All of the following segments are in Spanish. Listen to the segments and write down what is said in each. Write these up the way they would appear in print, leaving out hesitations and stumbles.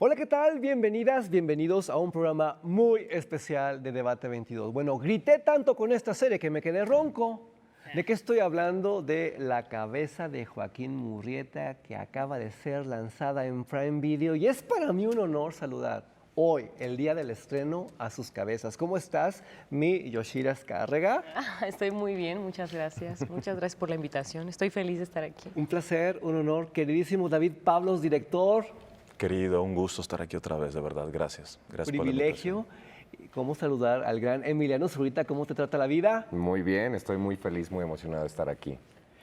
Hola, ¿qué tal? Bienvenidas, bienvenidos a un programa muy especial de Debate 22. Bueno, grité tanto con esta serie que me quedé ronco. ¿De qué estoy hablando? De La cabeza de Joaquín Murrieta, que acaba de ser lanzada en Prime Video. Y es para mí un honor saludar hoy, el día del estreno, a sus cabezas. ¿Cómo estás, mi Yoshira Azcárraga? Estoy muy bien, muchas gracias. Muchas gracias por la invitación. Estoy feliz de estar aquí. Un placer, un honor. Queridísimo David Pablos, director. Querido, un gusto estar aquí otra vez, de verdad. Gracias. Gracias por la Privilegio. ¿Cómo saludar al gran Emiliano Zurita? ¿Cómo te trata la vida? Muy bien, estoy muy feliz, muy emocionado de estar aquí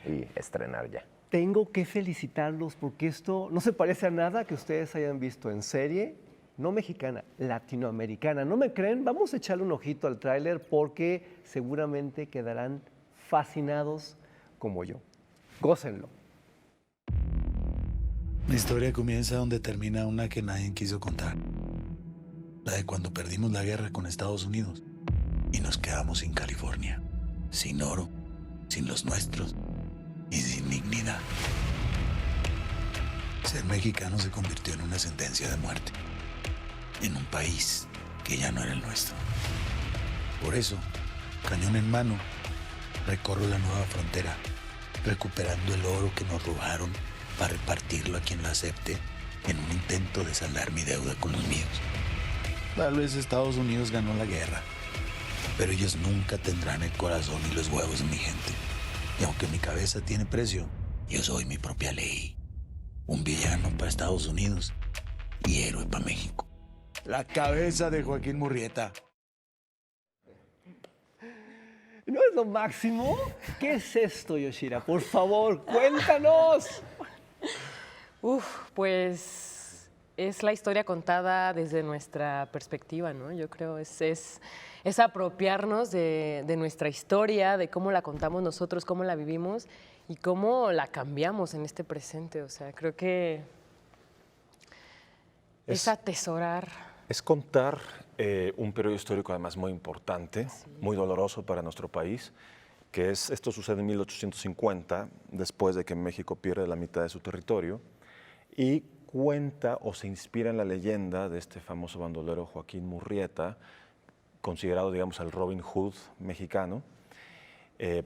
y estrenar ya. Tengo que felicitarlos porque esto no se parece a nada que ustedes hayan visto en serie, no mexicana, latinoamericana. ¿No me creen? Vamos a echarle un ojito al tráiler porque seguramente quedarán fascinados como yo. Gócenlo. La historia comienza donde termina una que nadie quiso contar. La de cuando perdimos la guerra con Estados Unidos y nos quedamos sin California, sin oro, sin los nuestros y sin dignidad. Ser mexicano se convirtió en una sentencia de muerte, en un país que ya no era el nuestro. Por eso, cañón en mano, recorro la nueva frontera, recuperando el oro que nos robaron para repartirlo a quien lo acepte en un intento de saldar mi deuda con los míos. Tal vez Estados Unidos ganó la guerra, pero ellos nunca tendrán el corazón y los huevos de mi gente. Y aunque mi cabeza tiene precio, yo soy mi propia ley. Un villano para Estados Unidos y héroe para México. La cabeza de Joaquín Murrieta. ¿No es lo máximo? ¿Qué es esto, Yoshira? Por favor, cuéntanos. Pues es la historia contada desde nuestra perspectiva, ¿no? Yo creo es apropiarnos de nuestra historia, de cómo la contamos nosotros, cómo la vivimos y cómo la cambiamos en este presente. O sea, creo que es atesorar. Es contar un periodo histórico además muy importante, muy doloroso para nuestro país, que es, esto sucede en 1850, después de que México pierde la mitad de su territorio, y cuenta o se inspira en la leyenda de este famoso bandolero Joaquín Murrieta, considerado, digamos, el Robin Hood mexicano.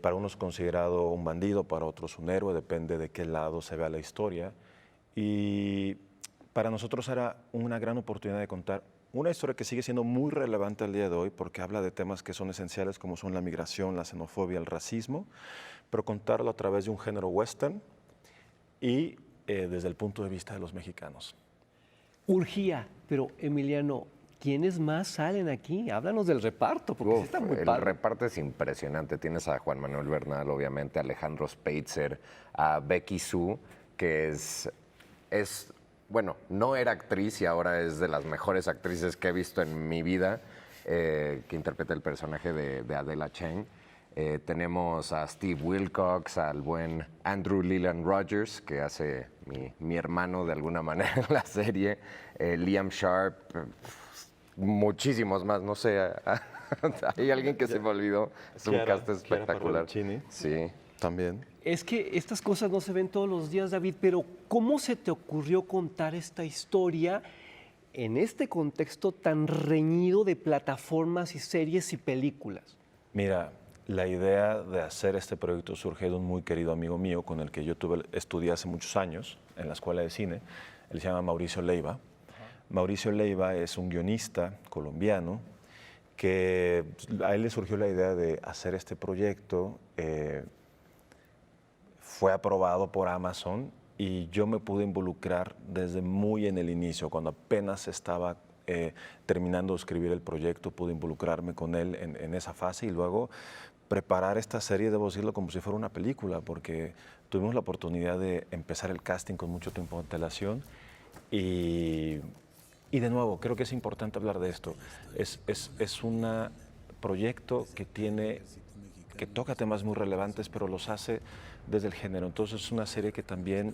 Para unos considerado un bandido, para otros un héroe, depende de qué lado se vea la historia. Y para nosotros era una gran oportunidad de contar una historia que sigue siendo muy relevante al día de hoy porque habla de temas que son esenciales como son la migración, la xenofobia, el racismo, pero contarlo a través de un género western y desde el punto de vista de los mexicanos. Urgía, pero Emiliano, ¿quiénes más salen aquí? Háblanos del reparto, porque sí está muy el padre. reparto es impresionante. Tienes a Juan Manuel Bernal, obviamente, a Alejandro Speitzer, a Becky Su, que bueno, no era actriz y ahora es de las mejores actrices que he visto en mi vida, que interpreta el personaje de Adela Cheng. Tenemos a Steve Wilcox, al buen Andrew Leland Rogers, que hace mi hermano de alguna manera en la serie, Liam Sharp, muchísimos más, no sé, hay alguien que se me olvidó, es un cast espectacular. Sí. También. Es que estas cosas no se ven todos los días, David, pero ¿cómo se te ocurrió contar esta historia en este contexto tan reñido de plataformas y series y películas? Mira, la idea de hacer este proyecto surge de un muy querido amigo mío con el que yo estudié hace muchos años en la Escuela de Cine. Él se llama Mauricio Leiva. Mauricio Leiva es un guionista colombiano que a él le surgió la idea de hacer este proyecto. Fue aprobado por Amazon y yo me pude involucrar desde muy en el inicio, cuando apenas estaba terminando de escribir el proyecto, pude involucrarme con él en esa fase y luego preparar esta serie, debo decirlo, como si fuera una película, porque tuvimos la oportunidad de empezar el casting con mucho tiempo de antelación y de nuevo, creo que es importante hablar de esto. Es un proyecto que toca temas muy relevantes, pero los hace desde el género. Entonces es una serie que también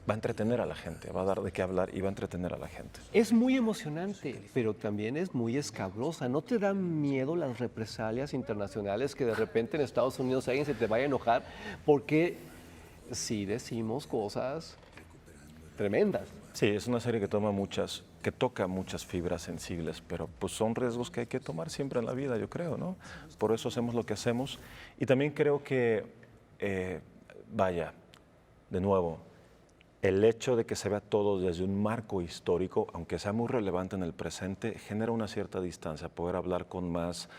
va a entretener a la gente, va a dar de qué hablar y va a entretener a la gente. Es muy emocionante, pero también es muy escabrosa. ¿No te dan miedo las represalias internacionales que de repente en Estados Unidos alguien se te vaya a enojar porque sí decimos cosas tremendas. Sí, es una serie que toca muchas fibras sensibles, pero pues son riesgos que hay que tomar siempre en la vida, yo creo, ¿no? Por eso hacemos lo que hacemos. Y también creo que, vaya, de nuevo, el hecho de que se vea todo desde un marco histórico, aunque sea muy relevante en el presente, genera una cierta distancia, poder hablar con más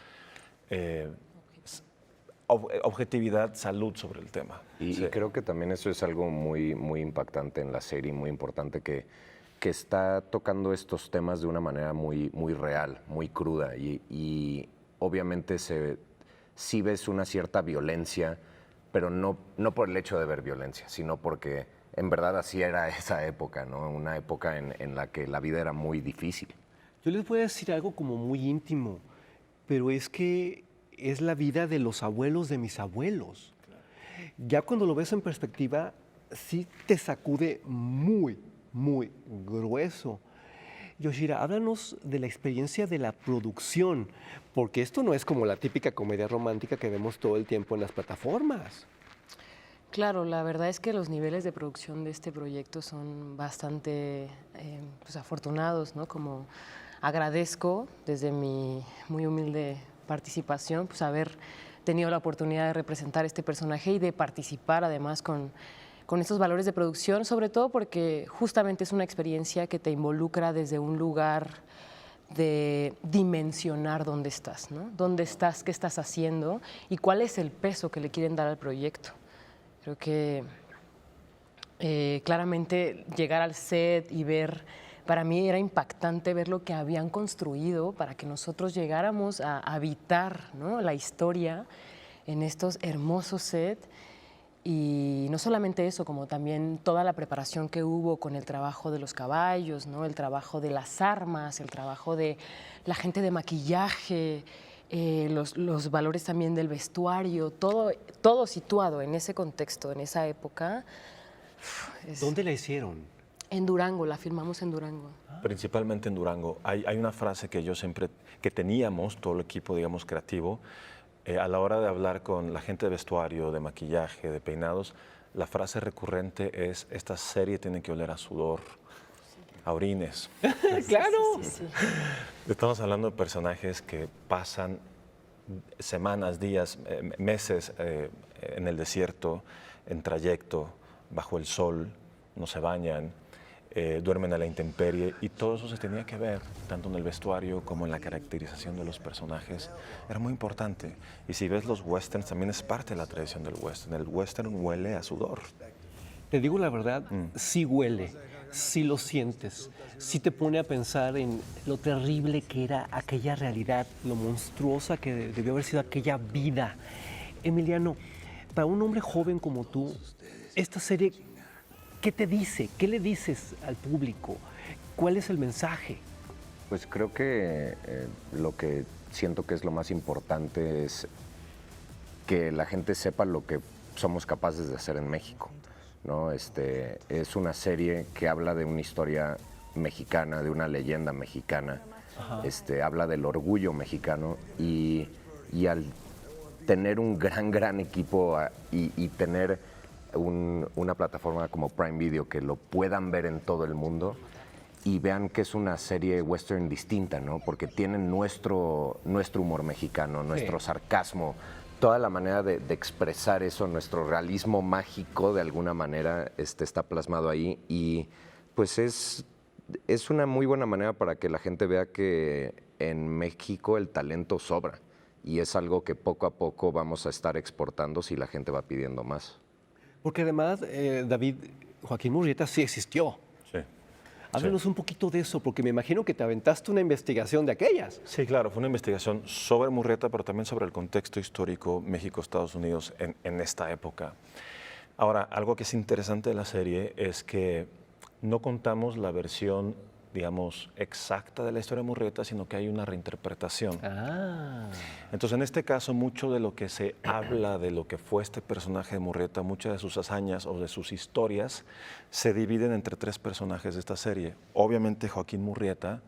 objetividad, salud sobre el tema. Y creo que también eso es algo muy, muy impactante en la serie, muy importante, que está tocando estos temas de una manera muy, muy real, muy cruda. Y obviamente sí ves una cierta violencia, pero no por el hecho de ver violencia, sino porque en verdad así era esa época, ¿no? Una época en la que la vida era muy difícil. Yo les voy a decir algo como muy íntimo, pero es que es la vida de los abuelos de mis abuelos. Ya cuando lo ves en perspectiva, sí te sacude muy, muy grueso. Yoshira, háblanos de la experiencia de la producción, porque esto no es como la típica comedia romántica que vemos todo el tiempo en las plataformas. Claro, la verdad es que los niveles de producción de este proyecto son bastante pues afortunados, ¿no? Como agradezco desde mi muy humilde participación, pues haber tenido la oportunidad de representar este personaje y de participar además con estos valores de producción, sobre todo porque justamente es una experiencia que te involucra desde un lugar de dimensionar dónde estás, ¿no? Dónde estás, qué estás haciendo y cuál es el peso que le quieren dar al proyecto. Creo que claramente llegar al set y ver, para mí era impactante ver lo que habían construido para que nosotros llegáramos a habitar, ¿no? La historia en estos hermosos sets. Y no solamente eso, como también toda la preparación que hubo con el trabajo de los caballos, ¿no? El trabajo de las armas, el trabajo de la gente de maquillaje, los valores también del vestuario, todo situado en ese contexto, en esa época. ¿Dónde la hicieron? En Durango, la filmamos en Durango. Principalmente en Durango. Hay una frase que teníamos, todo el equipo, digamos, creativo, a la hora de hablar con la gente de vestuario, de maquillaje, de peinados, la frase recurrente es: esta serie tiene que oler a sudor, a orines. ¡Claro! Sí. Estamos hablando de personajes que pasan semanas, días, meses en el desierto, en trayecto, bajo el sol, no se bañan, duermen a la intemperie, y todo eso se tenía que ver, tanto en el vestuario como en la caracterización de los personajes. Era muy importante. Y si ves los westerns, también es parte de la tradición del western. El western huele a sudor. Te digo la verdad, sí huele, sí lo sientes, sí te pone a pensar en lo terrible que era aquella realidad, lo monstruosa que debió haber sido aquella vida. Emiliano, para un hombre joven como tú, esta serie, ¿qué te dice? ¿Qué le dices al público? ¿Cuál es el mensaje? Pues creo que lo que siento que es lo más importante es que la gente sepa lo que somos capaces de hacer en México, ¿no? Es una serie que habla de una historia mexicana, de una leyenda mexicana. Habla del orgullo mexicano y al tener un gran equipo y tener una plataforma como Prime Video que lo puedan ver en todo el mundo y vean que es una serie western distinta, ¿no? Porque tienen nuestro humor mexicano, nuestro sarcasmo, toda la manera de expresar eso, nuestro realismo mágico de alguna manera está plasmado ahí, y pues es una muy buena manera para que la gente vea que en México el talento sobra, y es algo que poco a poco vamos a estar exportando si la gente va pidiendo más. Porque además, David, Joaquín Murrieta sí existió. Sí. Háblanos un poquito de eso, porque me imagino que te aventaste una investigación de aquellas. Sí, claro, fue una investigación sobre Murrieta, pero también sobre el contexto histórico México-Estados Unidos en esta época. Ahora, algo que es interesante de la serie es que no contamos la versión, digamos, exacta de la historia de Murrieta, sino que hay una reinterpretación. Entonces, en este caso, mucho de lo que se habla de lo que fue este personaje de Murrieta, muchas de sus hazañas o de sus historias, se dividen entre tres personajes de esta serie. Obviamente, Joaquín Murrieta,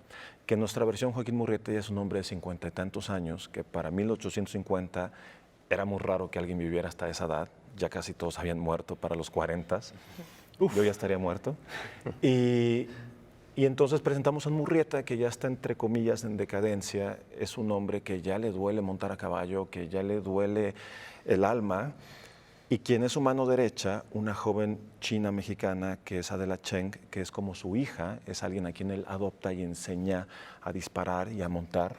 que en nuestra versión Joaquín Murrieta ya es un hombre de 50 y tantos años, que para 1850 era muy raro que alguien viviera hasta esa edad, ya casi todos habían muerto para los 40. yo ya estaría muerto. Y entonces presentamos a Murrieta, que ya está entre comillas en decadencia, es un hombre que ya le duele montar a caballo, que ya le duele el alma, y quien es su mano derecha, una joven china mexicana que es Adela Cheng, que es como su hija, es alguien a quien él adopta y enseña a disparar y a montar.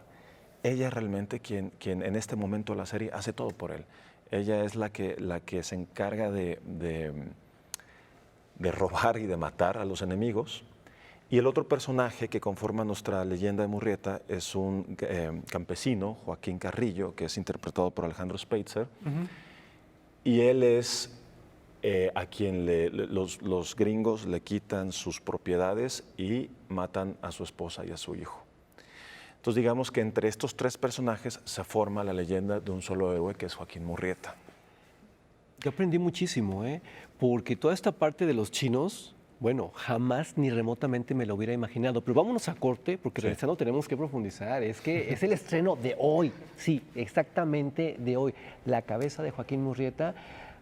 Ella es realmente quien en este momento de la serie hace todo por él. Ella es la que se encarga de robar y de matar a los enemigos. Y el otro personaje que conforma nuestra leyenda de Murrieta es un campesino, Joaquín Carrillo, que es interpretado por Alejandro Speitzer. Y él es a quien los gringos le quitan sus propiedades y matan a su esposa y a su hijo. Entonces digamos que entre estos tres personajes se forma la leyenda de un solo héroe, que es Joaquín Murrieta. Yo aprendí muchísimo, porque toda esta parte de los chinos, bueno, jamás ni remotamente me lo hubiera imaginado. Pero vámonos a corte, porque regresando tenemos que profundizar. Es que es el estreno de hoy, sí, exactamente de hoy. La cabeza de Joaquín Murrieta.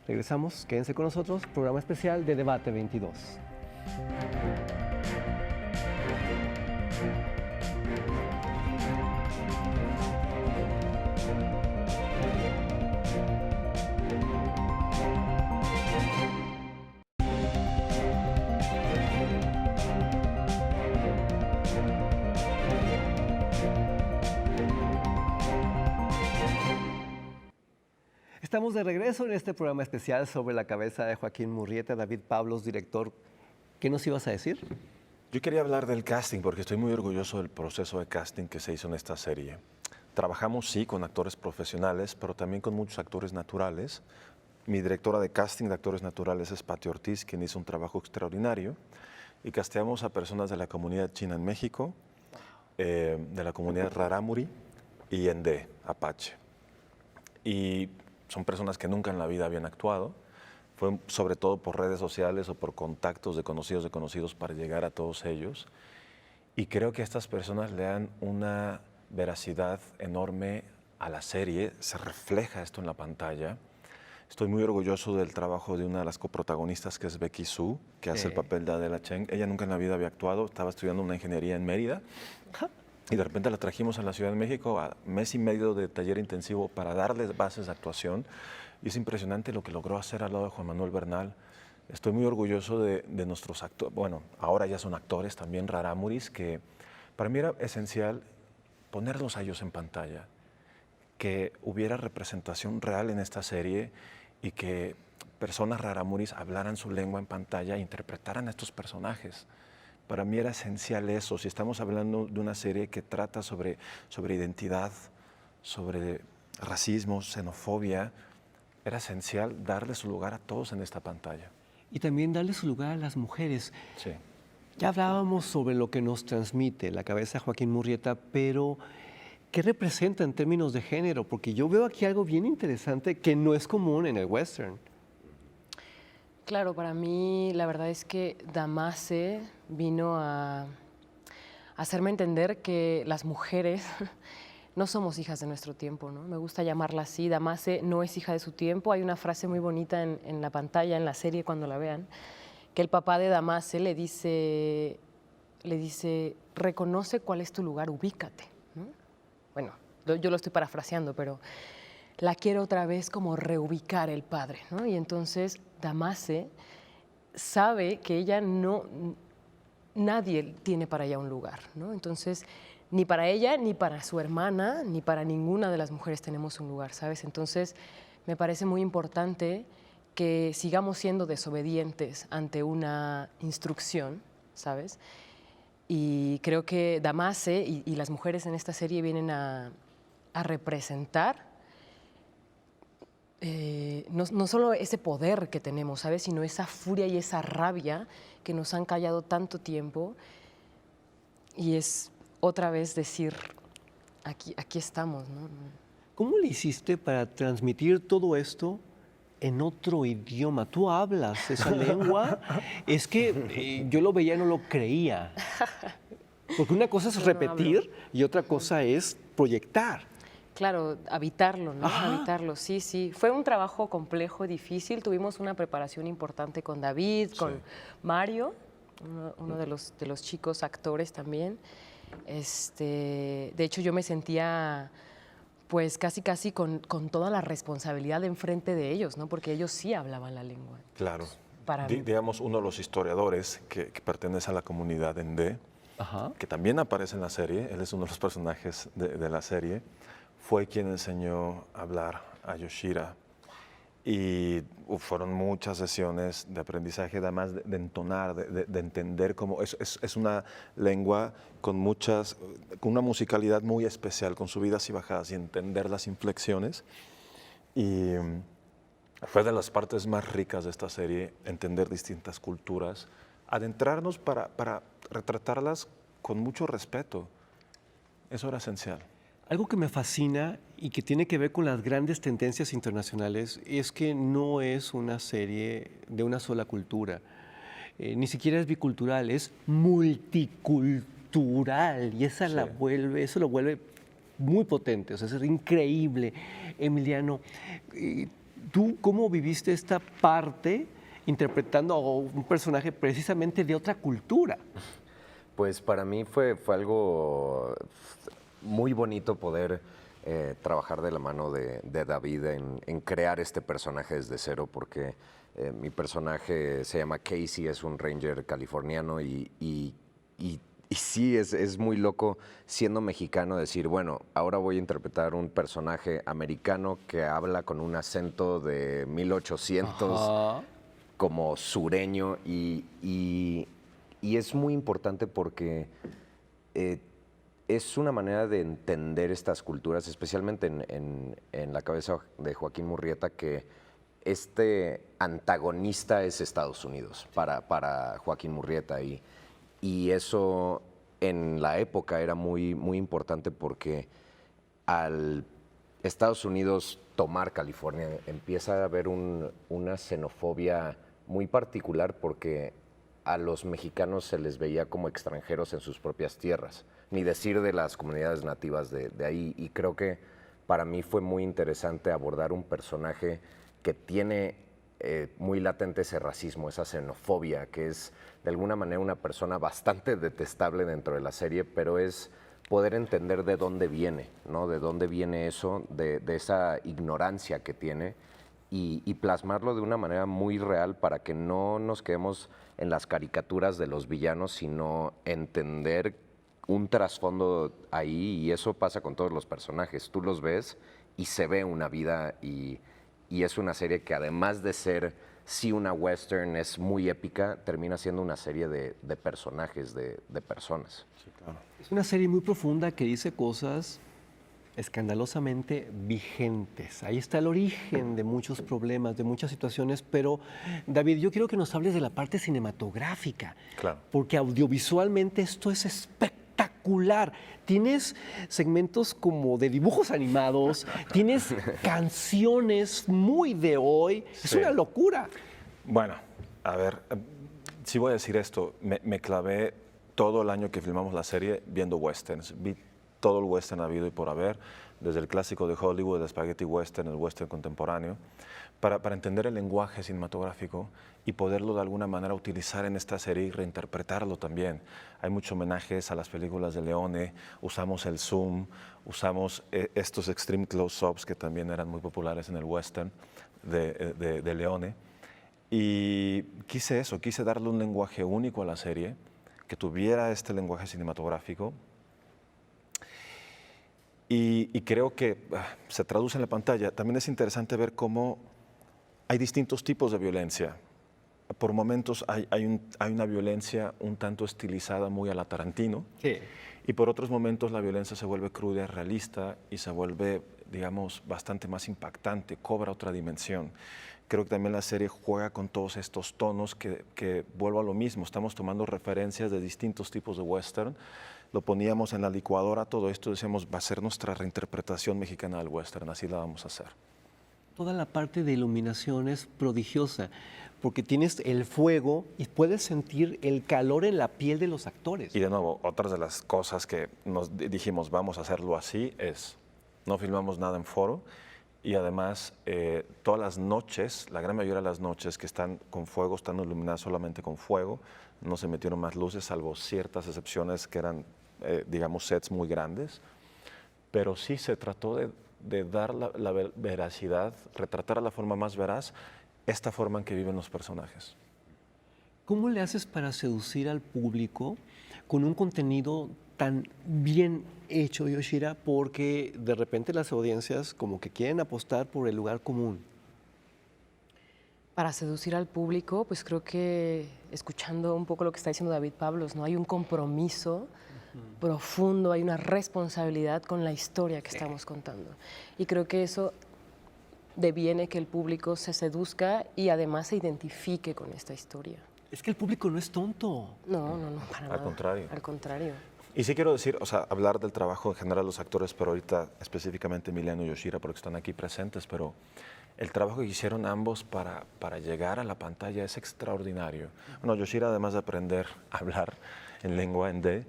Regresamos, quédense con nosotros, programa especial de Debate 22. Estamos de regreso en este programa especial sobre la cabeza de Joaquín Murrieta. David Pablos, director, ¿qué nos ibas a decir? Yo quería hablar del casting porque estoy muy orgulloso del proceso de casting que se hizo en esta serie. Trabajamos, sí, con actores profesionales, pero también con muchos actores naturales. Mi directora de casting de actores naturales es Pati Ortiz, quien hizo un trabajo extraordinario. Y casteamos a personas de la comunidad china en México, de la comunidad Rarámuri y Endé, Apache. Y son personas que nunca en la vida habían actuado. Fue sobre todo por redes sociales o por contactos de conocidos para llegar a todos ellos. Y creo que estas personas le dan una veracidad enorme a la serie. Se refleja esto en la pantalla. Estoy muy orgulloso del trabajo de una de las coprotagonistas, que es Becky Su, que hace el papel de Adela Cheng. Ella nunca en la vida había actuado, estaba estudiando una ingeniería en Mérida. Y de repente la trajimos a la Ciudad de México a mes y medio de taller intensivo para darles bases de actuación. Y es impresionante lo que logró hacer al lado de Juan Manuel Bernal. Estoy muy orgulloso de nuestros actores. Bueno, ahora ya son actores también, Rarámuris, que para mí era esencial ponerlos a ellos en pantalla. Que hubiera representación real en esta serie y que personas Rarámuris hablaran su lengua en pantalla e interpretaran a estos personajes. Para mí era esencial eso. Si estamos hablando de una serie que trata sobre identidad, sobre racismo, xenofobia, era esencial darle su lugar a todos en esta pantalla. Y también darle su lugar a las mujeres. Sí. Ya hablábamos sobre lo que nos transmite la cabeza de Joaquín Murrieta, pero ¿qué representa en términos de género? Porque yo veo aquí algo bien interesante que no es común en el western. Claro, para mí la verdad es que Damace vino a hacerme entender que las mujeres no somos hijas de nuestro tiempo, ¿no? Me gusta llamarla así. Damace no es hija de su tiempo. Hay una frase muy bonita en la pantalla, en la serie, cuando la vean, que el papá de Damace le dice, reconoce cuál es tu lugar, ubícate, ¿no? Bueno, yo lo estoy parafraseando, pero la quiere otra vez como reubicar el padre, ¿no? Y entonces Damace sabe que ella nadie tiene para ella un lugar, ¿no? Entonces, ni para ella, ni para su hermana, ni para ninguna de las mujeres tenemos un lugar, ¿sabes? Entonces, me parece muy importante que sigamos siendo desobedientes ante una instrucción, ¿sabes? Y creo que Damace y las mujeres en esta serie vienen a representar no solo ese poder que tenemos, ¿sabes? Sino esa furia y esa rabia que nos han callado tanto tiempo. Y es otra vez decir, aquí estamos, ¿no? ¿Cómo le hiciste para transmitir todo esto en otro idioma? ¿Tú hablas esa lengua? Es que yo lo veía y no lo creía. Porque una cosa es repetir y otra cosa es proyectar. Claro, habitarlo, ¿no? Ajá. Habitarlo, sí, sí. Fue un trabajo complejo, difícil. Tuvimos una preparación importante con David, con Mario, uno de los chicos actores también. De hecho, yo me sentía pues casi con toda la responsabilidad enfrente de ellos, ¿no? Porque ellos sí hablaban la lengua. Claro. Para mí. Digamos, uno de los historiadores que pertenece a la comunidad Ndé, Ajá. que también aparece en la serie, él es uno de los personajes de la serie, fue quien enseñó a hablar a Yoshira. Y fueron muchas sesiones de aprendizaje, además de entonar, de entender cómo es una lengua con una musicalidad muy especial, con subidas y bajadas, y entender las inflexiones. Y fue de las partes más ricas de esta serie, entender distintas culturas, adentrarnos para retratarlas con mucho respeto. Eso era esencial. Algo que me fascina y que tiene que ver con las grandes tendencias internacionales es que no es una serie de una sola cultura, ni siquiera es bicultural, es multicultural y eso lo vuelve muy potente, o sea, es increíble. Emiliano, ¿tú cómo viviste esta parte interpretando a un personaje precisamente de otra cultura? Pues para mí fue algo muy bonito poder trabajar de la mano de David en crear este personaje desde cero, porque mi personaje se llama Casey, es un ranger californiano y sí, es muy loco siendo mexicano decir, bueno, ahora voy a interpretar un personaje americano que habla con un acento de 1800, Ajá. como sureño, y es muy importante porque es una manera de entender estas culturas, especialmente en la cabeza de Joaquín Murrieta, que este antagonista es Estados Unidos para Joaquín Murrieta. Y eso en la época era muy, muy importante porque al Estados Unidos tomar California empieza a haber una xenofobia muy particular porque a los mexicanos se les veía como extranjeros en sus propias tierras, ni decir de las comunidades nativas de ahí. Y creo que para mí fue muy interesante abordar un personaje que tiene muy latente ese racismo, esa xenofobia, que es de alguna manera una persona bastante detestable dentro de la serie, pero es poder entender de dónde viene, ¿no? De dónde viene eso, de esa ignorancia que tiene y plasmarlo de una manera muy real para que no nos quedemos en las caricaturas de los villanos, sino entender un trasfondo ahí, y eso pasa con todos los personajes. Tú los ves y se ve una vida, y es una serie que además de ser sí una western, es muy épica, termina siendo una serie de personajes, de personas. Sí, claro. Es una serie muy profunda que dice cosas escandalosamente vigentes. Ahí está el origen de muchos problemas, de muchas situaciones, pero David, yo quiero que nos hables de la parte cinematográfica, Claro. porque audiovisualmente esto es espectacular. Tienes segmentos como de dibujos animados, tienes canciones muy de hoy, es Sí. una locura. Bueno, a ver, sí voy a decir esto, me clavé todo el año que filmamos la serie viendo westerns, vi todo el western habido y por haber, desde el clásico de Hollywood, el spaghetti western, el western contemporáneo, para entender el lenguaje cinematográfico y poderlo de alguna manera utilizar en esta serie y reinterpretarlo también. Hay muchos homenajes a las películas de Leone, usamos el zoom, usamos estos extreme close-ups que también eran muy populares en el western de Leone. Y quise eso, quise darle un lenguaje único a la serie, que tuviera este lenguaje cinematográfico. Y creo que se traduce en la pantalla. También es interesante ver cómo hay distintos tipos de violencia. Por momentos hay una violencia un tanto estilizada, muy a la Tarantino. Sí. Y por otros momentos la violencia se vuelve cruda, realista y se vuelve, digamos, bastante más impactante, cobra otra dimensión. Creo que también la serie juega con todos estos tonos que vuelvo a lo mismo. Estamos tomando referencias de distintos tipos de western. Lo poníamos en la licuadora, todo esto, decíamos, va a ser nuestra reinterpretación mexicana del western, así la vamos a hacer. Toda la parte de iluminación es prodigiosa, porque tienes el fuego y puedes sentir el calor en la piel de los actores. Y de nuevo, otras de las cosas que nos dijimos, vamos a hacerlo así, es no filmamos nada en foro y además todas las noches, la gran mayoría de las noches que están con fuego, están iluminadas solamente con fuego, no se metieron más luces, salvo ciertas excepciones que eran, digamos, sets muy grandes, pero sí se trató de dar la veracidad, retratar a la forma más veraz esta forma en que viven los personajes. ¿Cómo le haces para seducir al público con un contenido tan bien hecho, Yoshira? Porque de repente las audiencias como que quieren apostar por el lugar común. Para seducir al público, pues creo que escuchando un poco lo que está diciendo David Pablos, ¿no? Hay un compromiso profundo, hay una responsabilidad con la historia que estamos contando. Y creo que eso deviene que el público se seduzca y además se identifique con esta historia. Es que el público no es tonto. No, para nada. Al contrario. Al contrario. Y sí quiero decir, o sea, hablar del trabajo en general de los actores, pero ahorita específicamente Emiliano y Yoshira, porque están aquí presentes, pero el trabajo que hicieron ambos para llegar a la pantalla es extraordinario. Bueno, Yoshira, además de aprender a hablar en lengua ende,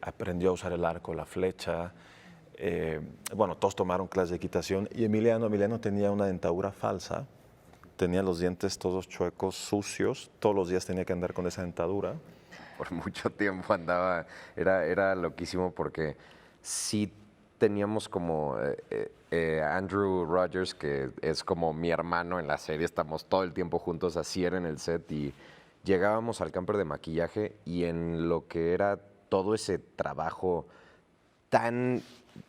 aprendió a usar el arco, la flecha. Bueno, todos tomaron clases de equitación y Emiliano tenía una dentadura falsa, tenía los dientes todos chuecos, sucios, todos los días tenía que andar con esa dentadura. Por mucho tiempo andaba, era loquísimo porque sí teníamos como Andrew Rogers, que es como mi hermano en la serie, estamos todo el tiempo juntos, así era en el set, y llegábamos al camper de maquillaje y en lo que era todo ese trabajo tan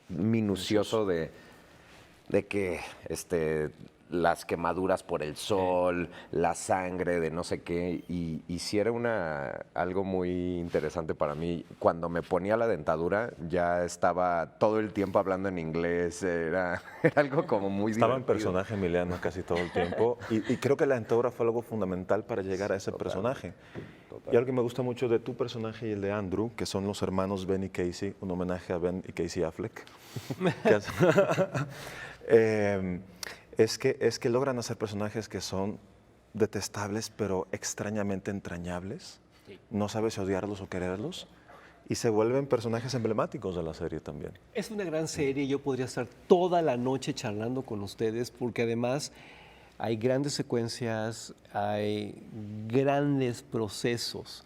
minucioso de que las quemaduras por el sol, la sangre de no sé qué, y sí era algo muy interesante para mí. Cuando me ponía la dentadura ya estaba todo el tiempo hablando en inglés, era algo como muy Estaba en divertido. personaje Emiliano casi todo el tiempo y creo que la dentadura fue algo fundamental para llegar a ese personaje. Y algo que me gusta mucho de tu personaje y el de Andrew, que son los hermanos Ben y Casey, un homenaje a Ben y Casey Affleck, es que logran hacer personajes que son detestables, pero extrañamente entrañables. No sabes si odiarlos o quererlos. Y se vuelven personajes emblemáticos de la serie también. Es una gran serie, yo podría estar toda la noche charlando con ustedes porque además hay grandes secuencias, hay grandes procesos,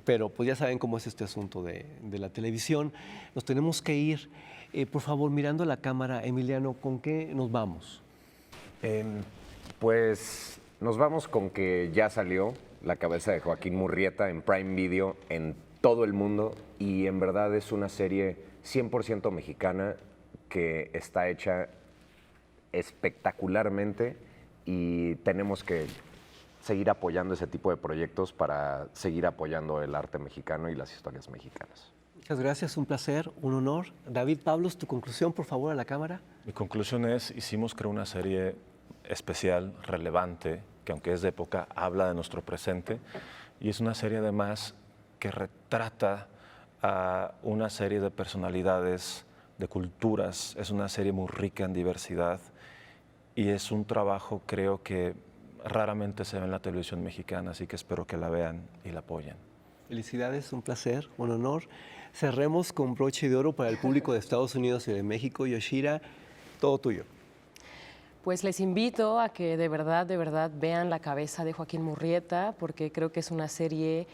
pero pues ya saben cómo es este asunto de la televisión. Nos tenemos que ir. Por favor, mirando a la cámara, Emiliano, ¿con qué nos vamos? Pues nos vamos con que ya salió La cabeza de Joaquín Murrieta en Prime Video en todo el mundo y en verdad es una serie 100% mexicana que está hecha espectacularmente y tenemos que seguir apoyando ese tipo de proyectos para seguir apoyando el arte mexicano y las historias mexicanas. Muchas gracias, un placer, un honor. David Pablos, tu conclusión, por favor, a la cámara. Mi conclusión es, hicimos creo una serie especial, relevante, que aunque es de época, habla de nuestro presente y es una serie además que retrata a una serie de personalidades, de culturas, es una serie muy rica en diversidad y es un trabajo creo que raramente se ve en la televisión mexicana, así que espero que la vean y la apoyen. Felicidades, un placer, un honor. Cerremos con broche de oro para el público de Estados Unidos y de México. Yoshira, todo tuyo. Pues les invito a que de verdad vean La cabeza de Joaquín Murrieta, porque creo que es una serie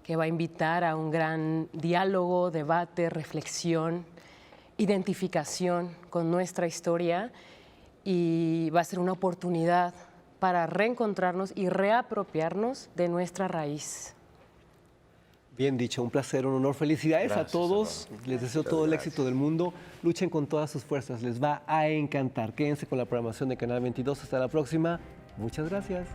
que va a invitar a un gran diálogo, debate, reflexión, identificación con nuestra historia y va a ser una oportunidad para reencontrarnos y reapropiarnos de nuestra raíz. Bien dicho, un placer, un honor. Felicidades Gracias, a todos. Les deseo todo el éxito del mundo. Luchen con todas sus fuerzas. Les va a encantar. Quédense con la programación de Canal 22. Hasta la próxima. Muchas gracias.